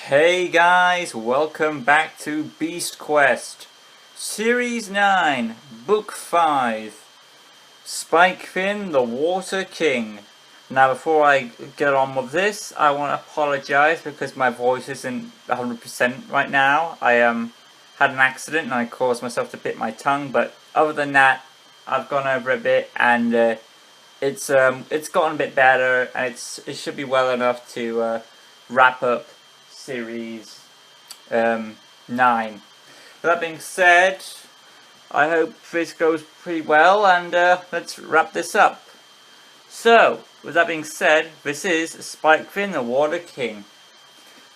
Hey guys, welcome back to Beast Quest, Series 9, Book 5, Spikefin, the Water King. Now before I get on with this, I want to apologise because my voice isn't 100% right now. I had an accident and I caused myself to bite my tongue, but other than that, I've gone over a bit and it's gotten a bit better and it should be well enough to wrap up Series 9. With that being said, I hope this goes pretty well and let's wrap this up. So, with that being said, this is Spikefin the Water King.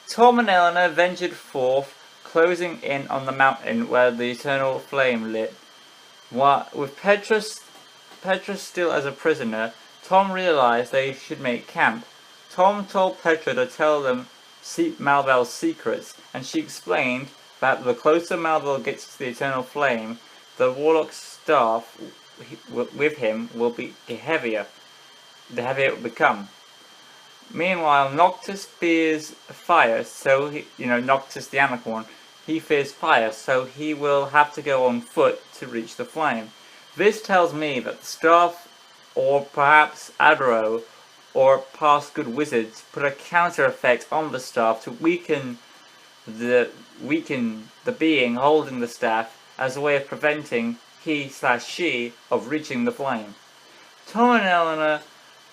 Tom and Eleanor ventured forth, closing in on the mountain where the eternal flame lit. With Petra still as a prisoner, Tom realized they should make camp. Tom told Petra to tell them Malvel's secrets, and she explained that the closer Malvel gets to the eternal flame, the warlock's staff with him will be heavier. The heavier it will become. Meanwhile, Noctis fears fire, so Noctis the Anacorn, he fears fire, so he will have to go on foot to reach the flame. This tells me that the staff, or perhaps Adro, or past good wizards, put a counter effect on the staff to weaken the being holding the staff as a way of preventing he/she of reaching the flame. Tom and Eleanor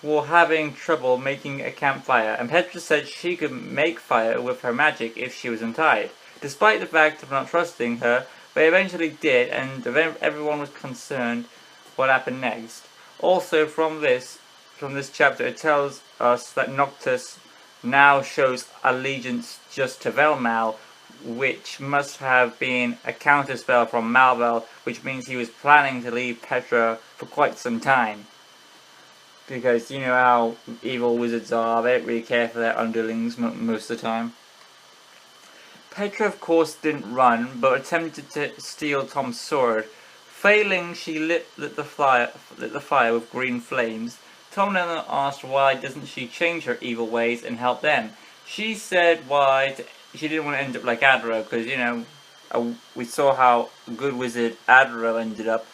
were having trouble making a campfire, and Petra said she could make fire with her magic if she was untied. Despite the fact of not trusting her, they eventually did, and everyone was concerned what happened next. Also, from this chapter, it tells us that Noctis now shows allegiance just to Velmal, which must have been a counterspell from Malvel, which means he was planning to leave Petra for quite some time. Because you know how evil wizards are, they don't really care for their underlings most of the time. Petra, of course, didn't run, but attempted to steal Tom's sword. Failing, she lit the fire with green flames. Tom then asked why doesn't she change her evil ways and help them. She said she didn't want to end up like Adro, because we saw how good wizard Adro ended up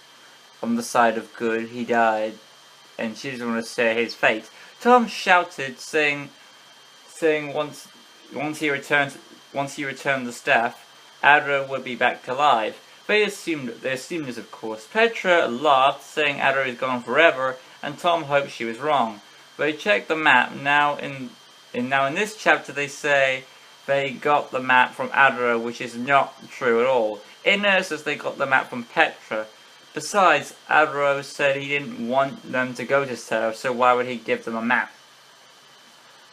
on the side of good. He died, and she doesn't want to share his fate. Tom shouted, saying once he returned the staff, Adro would be back to life. They assumed this, of course. Petra laughed, saying Adro is gone forever, and Tom hoped she was wrong. They checked the map. Now in this chapter they say they got the map from Adro, which is not true at all. In there it says they got the map from Petra. Besides, Adro said he didn't want them to go to Seraph, so why would he give them a map?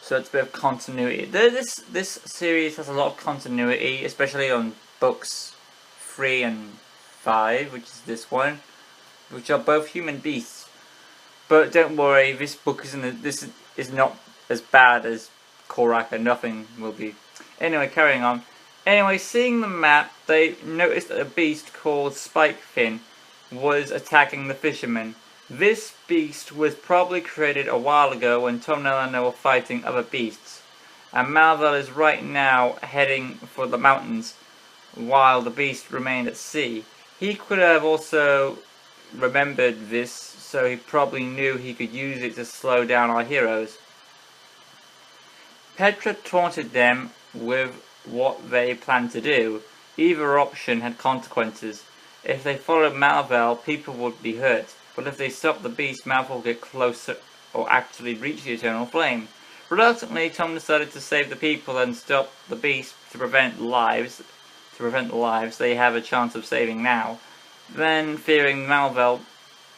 So it's a bit of continuity. This series has a lot of continuity, especially on books 3 and 5, which is this one, which are both human beasts. But don't worry, this book this is not as bad as Korak, and nothing will be. Anyway, carrying on. Anyway, seeing the map, they noticed that a beast called Spikefin was attacking the fishermen. This beast was probably created a while ago when Tom and Eleanor were fighting other beasts. And Malvel is right now heading for the mountains, while the beast remained at sea. He could have also remembered this, so he probably knew he could use it to slow down our heroes. Petra taunted them with what they planned to do. Either option had consequences. If they followed Malvel, people would be hurt, but if they stopped the beast, Malvel would get closer or actually reach the eternal flame. Reluctantly, Tom decided to save the people and stop the beast to prevent the lives they have a chance of saving now. Then, fearing Malvel,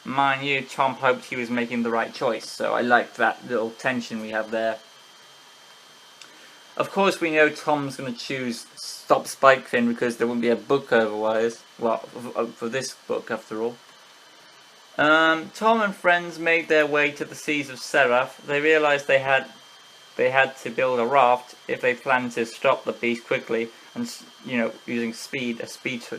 mind you, Tom hoped he was making the right choice, so I liked that little tension we have there. Of course, we know Tom's going to choose Stop Spikefin because there wouldn't be a book otherwise. Well, for this book, after all. Tom and friends made their way to the seas of Seraph. They realized they had to build a raft if they planned to stop the beast quickly, and using a speed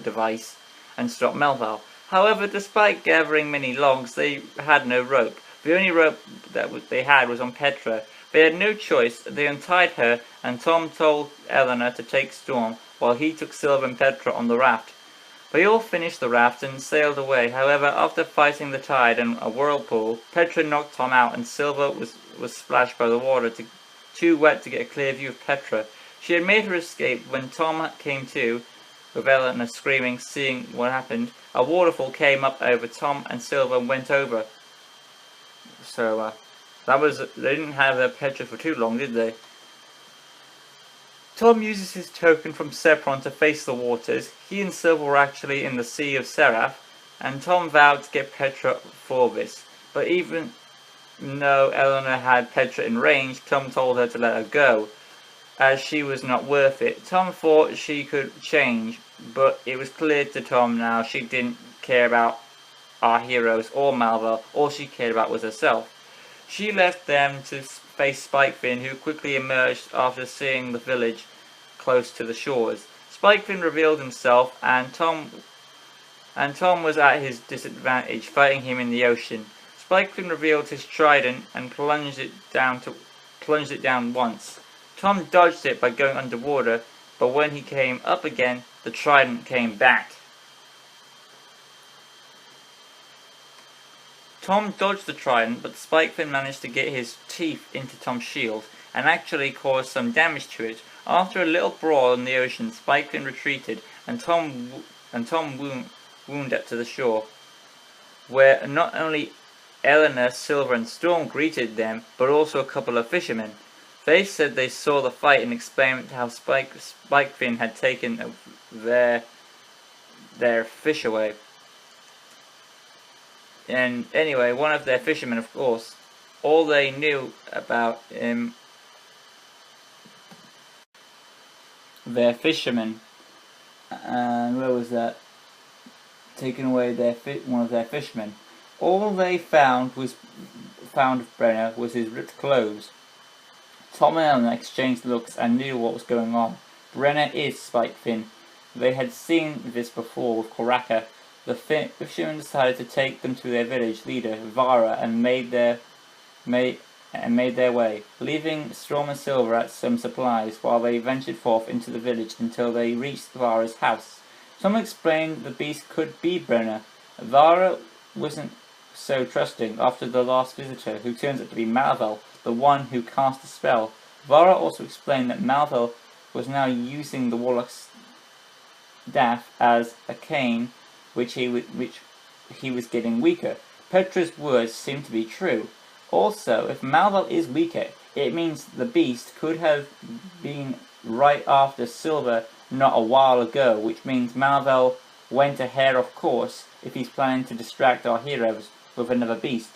device, and stop Malvel. However, despite gathering many logs, they had no rope. The only rope that they had was on Petra, They had no choice. They untied her, and Tom told Eleanor to take Storm, while he took Silver and Petra on the raft. They all finished the raft and sailed away. However, after fighting the tide and a whirlpool, Petra knocked Tom out, and Silver was splashed by the water, too wet to get a clear view of Petra. She had made her escape. When Tom came to, with Eleanor screaming, seeing what happened, a waterfall came up over Tom and Silver and went over. So, they didn't have Petra for too long, did they? Tom uses his token from Sepron to face the waters. He and Silver were actually in the Sea of Seraph, and Tom vowed to get Petra for this. But even though Eleanor had Petra in range, Tom told her to let her go, as she was not worth it. Tom thought she could change, but it was clear to Tom now she didn't care about our heroes or Malvel. All she cared about was herself. She left them to face Spikefin, who quickly emerged after seeing the village close to the shores. Spikefin revealed himself, and Tom was at his disadvantage, fighting him in the ocean. Spikefin revealed his trident and plunged it down once. Tom dodged it by going underwater, but when he came up again, the trident came back. Tom dodged the trident, but Spikefin managed to get his teeth into Tom's shield and actually caused some damage to it. After a little brawl in the ocean, Spikefin retreated, and Tom wounded to the shore, where not only Eleanor, Silver, and Storm greeted them, but also a couple of fishermen. They said they saw the fight and explained how Spikefin had taken their fish away. And anyway, one of their fishermen, of course, all they knew about him, their fisherman, and where was that? Taking away one of their fishermen. All they found of Brenner was his ripped clothes. Tom and Eleanor exchanged looks and knew what was going on. Brenner is Spikefin. They had seen this before with Koraka. The fishermen decided to take them to their village leader, Vara, and made their way, leaving Storm and Silver at some supplies while they ventured forth into the village until they reached Vara's house. Tom explained the beast could be Brenner. Vara wasn't so trusting after the last visitor, who turns out to be Malvel, the one who cast the spell. Vara also explained that Malvel was now using the warlock's staff as a cane, which he was getting weaker. Petra's words seem to be true. Also, if Malvel is weaker, it means the beast could have been right after Silver not a while ago, which means Malvel went ahead of course if he's planning to distract our heroes with another beast.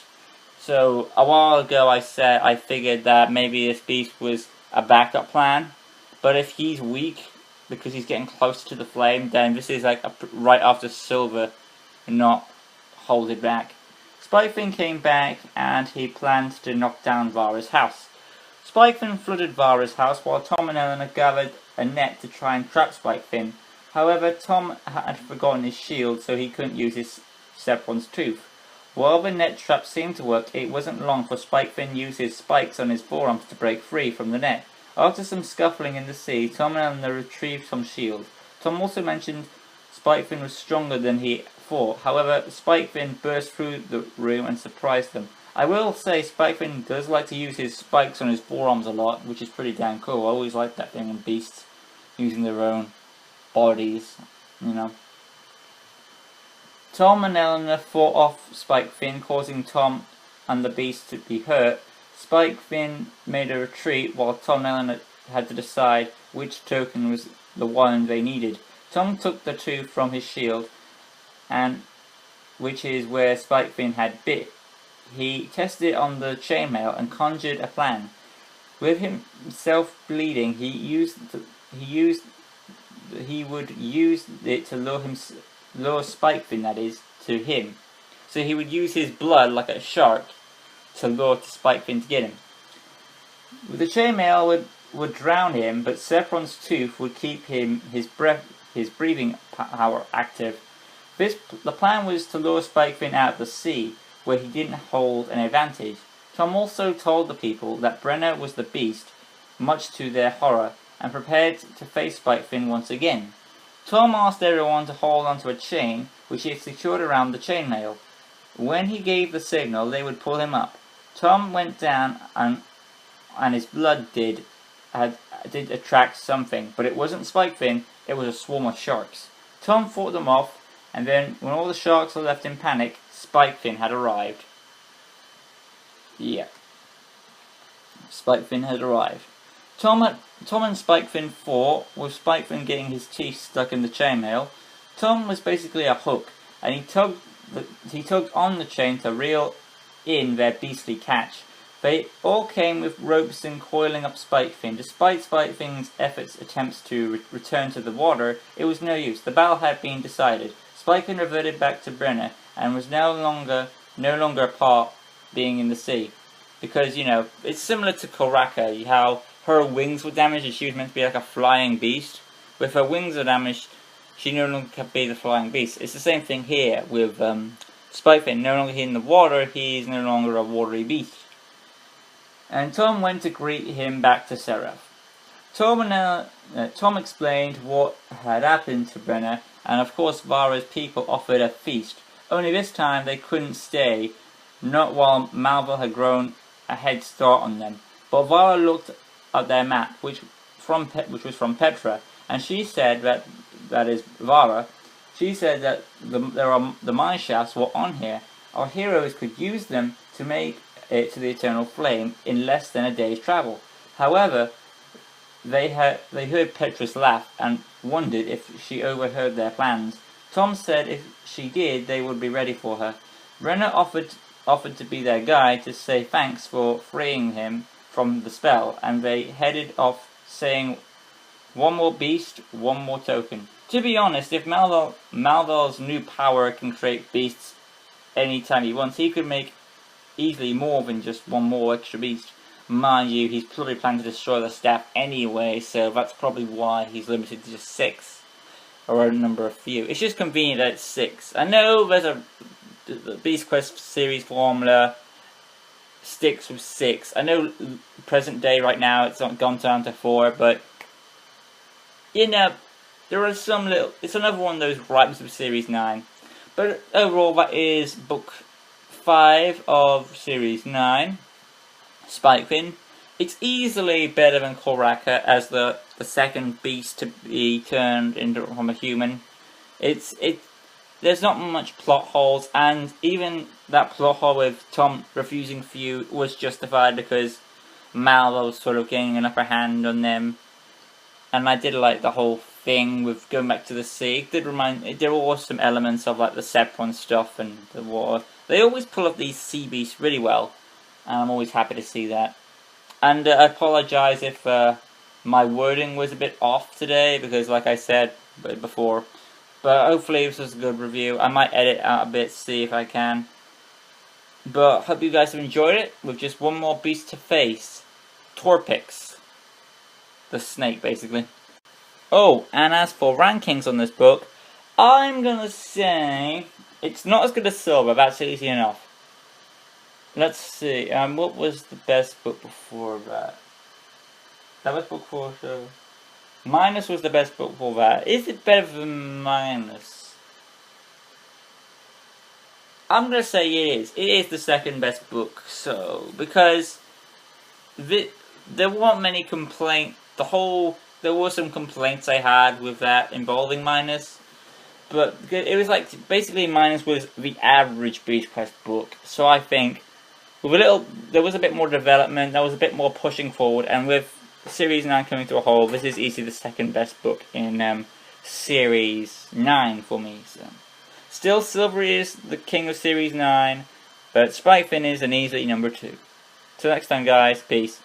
So, a while ago I figured that maybe this beast was a backup plan, but if he's weak because he's getting closer to the flame, then this is like right after Silver not hold it back. Spikefin came back and he planned to knock down Vara's house. Spikefin flooded Vara's house while Tom and Eleanor gathered a net to try and trap Spikefin. However, Tom had forgotten his shield, so he couldn't use his Sepron's tooth. While the net trap seemed to work, it wasn't long for Spikefin used his spikes on his forearms to break free from the net. After some scuffling in the sea, Tom and Eleanor retrieved Tom's shield. Tom also mentioned Spikefin was stronger than he thought. However, Spikefin burst through the room and surprised them. I will say Spikefin does like to use his spikes on his forearms a lot, which is pretty damn cool. I always like that thing in beasts, using their own bodies, you know. Tom and Eleanor fought off Spikefin, causing Tom and the beast to be hurt. Spikefin made a retreat while Tom and Eleanor had to decide which token was the one they needed. Tom took the tooth from his shield, and which is where Spikefin had bit. He tested it on the chainmail and conjured a plan. With himself bleeding, he would use it to lure Spikefin, that is, to him. So he would use his blood like a shark to lure Spikefin to get him. The chainmail would drown him, but Sepron's tooth would keep his breathing power active. The plan was to lure Spikefin out of the sea, where he didn't hold an advantage. Tom also told the people that Brenna was the beast, much to their horror, and prepared to face Spikefin once again. Tom asked everyone to hold onto a chain which he had secured around the chainmail. When he gave the signal, they would pull him up. Tom went down, and his blood did attract something, but it wasn't Spikefin, it was a swarm of sharks. Tom fought them off, and then when all the sharks were left in panic, Spikefin had arrived. Yeah. Spikefin had arrived. Tom and Spikefin fought, with Spikefin getting his teeth stuck in the chainmail. Tom was basically a hook, and he tugged on the chain to reel in their beastly catch. They all came with ropes and coiling up Spikefin. Despite Spikefin's attempts to return to the water, it was no use. The battle had been decided. Spikefin reverted back to Brenna and was no longer apart being in the sea. Because, you know, it's similar to Koraka, how her wings were damaged and she was meant to be like a flying beast. With her wings are damaged, she no longer can be the flying beast. It's the same thing here with Spikefin. No longer in the water, he's no longer a watery beast. And Tom went to greet him back to Seraph. Tom explained what had happened to Brenna, and of course Vara's people offered a feast. Only this time they couldn't stay, not while Malval had grown a head start on them. But Vara looked at their map, which was from Petra, and she said that is Vara. She said that the mine shafts were on here. Our heroes could use them to make it to the eternal flame in less than a day's travel. However, they heard Petra's laugh and wondered if she overheard their plans. Tom said if she did, they would be ready for her. Brenna offered to be their guide to say thanks for freeing him from the spell, and they headed off saying, "One more beast, one more token." To be honest, if Malval's new power can create beasts anytime he wants, he could make easily more than just one more extra beast. Mind you, he's probably planning to destroy the staff anyway, so that's probably why he's limited to just 6, or a number of few. It's just convenient that it's 6. I know there's the Beast Quest series formula sticks with 6. I know present day right now it's not gone down to 4, but you know, there are some little. It's another one of those gripes of Series 9. But overall, that is book 5 of Series 9, Spikefin. It's easily better than Koraka as the second beast to be turned into from a human. There's not much plot holes, and even that plot hole with Tom refusing feud was justified because Malva was sort of getting an upper hand on them. And I did like the whole thing with going back to the sea. There were some elements of like the Sepron stuff and the water. They always pull up these sea beasts really well, and I'm always happy to see that. And I apologise if my wording was a bit off today, because like I said before, but hopefully this was a good review. I might edit out a bit, see if I can. But hope you guys have enjoyed it, with just one more beast to face. Torpix. The snake, basically. Oh, and as for rankings on this book, I'm gonna say it's not as good as Silver, that's easy enough. Let's see, what was the best book before that? That was book 4, so... Minus was the best book before that. Is it better than Minus? I'm gonna say it is. It is the second best book, so... Because... there weren't many complaints. There were some complaints I had with that involving Minus. But it was like, basically Minus was the average Beast Quest book. So I think, there was a bit more development, there was a bit more pushing forward, and with Series 9 coming to a whole, this is easily the second best book in Series 9 for me. So. Still, Silver is the king of Series 9, but Spikefin is an easy number 2. Till next time guys, peace.